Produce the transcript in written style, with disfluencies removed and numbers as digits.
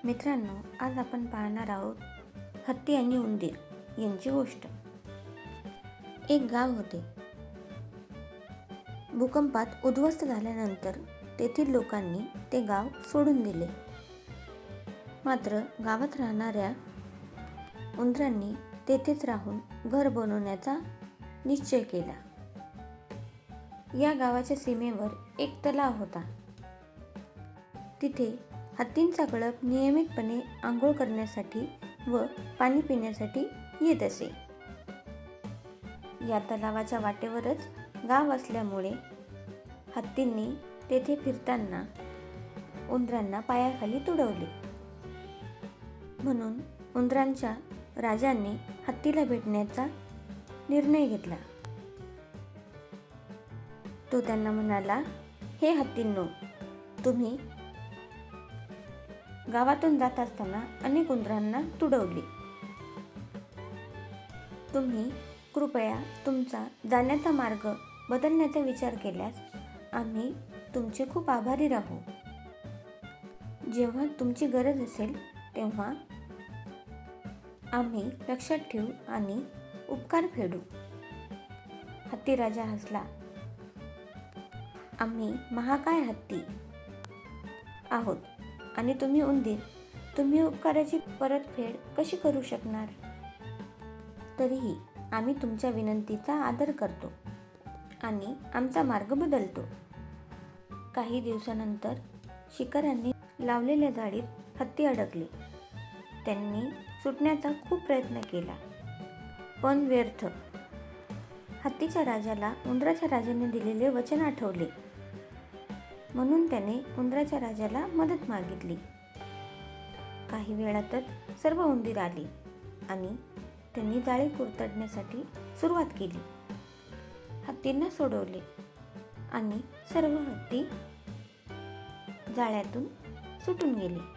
मित्रांनो, आज आपण पाहणार आहोत हत्ती आणि उंदीर यांची गोष्ट. एक गाव होते. भूकंपात उद्ध्वस्त झाल्यानंतर तेथील लोकांनी ते गाव सोडून दिले. मात्र गावात राहणाऱ्या उंदरांनी तेथेच राहून घर बनवण्याचा निश्चय केला. या गावाच्या सीमेवर एक तलाव होता. तिथे हत्तींचा कळप नियमितपणे आंघोळ करण्यासाठी व पाणी पिण्यासाठी येत असे. या तलावाच्या वाटेवरच गाव असल्यामुळे हत्तींनी तेथे फिरताना उंदरांना पायाखाली तुडवले. म्हणून उंदरांच्या राजाने हत्तीला भेटण्याचा निर्णय घेतला. तो त्यांना म्हणाला, हे हत्तींनो, तुम्ही गावातून जात असताना अनेक उंदरांना तुडवले. तुम्ही कृपया तुमचा जाण्याचा मार्ग बदलण्याचा विचार केल्यास आम्ही तुमचे खूप आभारी राहू. जेव्हा तुमची गरज असेल तेव्हा आम्ही लक्षात ठेवू आणि उपकार फेडू. हत्ती राजा हसला. आम्ही महाकाय हत्ती आहोत आणि तुम्ही उंदीर, तुम्ही उपकाराची परतफेड कशी करू शकणार? तरीही आम्ही तुमच्या विनंतीचा आदर करतो आणि आमचा मार्ग बदलतो. काही दिवसानंतर शिकाऱ्यांनी लावलेल्या जाळीत हत्ती अडकले. त्यांनी सुटण्याचा खूप प्रयत्न केला, पण व्यर्थ. हत्तीच्या राजाला उंदराच्या राजाने दिलेले वचन आठवले. म्हणून त्याने उंदराच्या राजाला मदत मागितली. काही वेळातच सर्व उंदीर आले आणि त्यांनी जाळी कुरतडण्यासाठी सुरुवात केली. हत्तींना सोडवले आणि सर्व हत्ती जाळ्यातून सुटून गेले.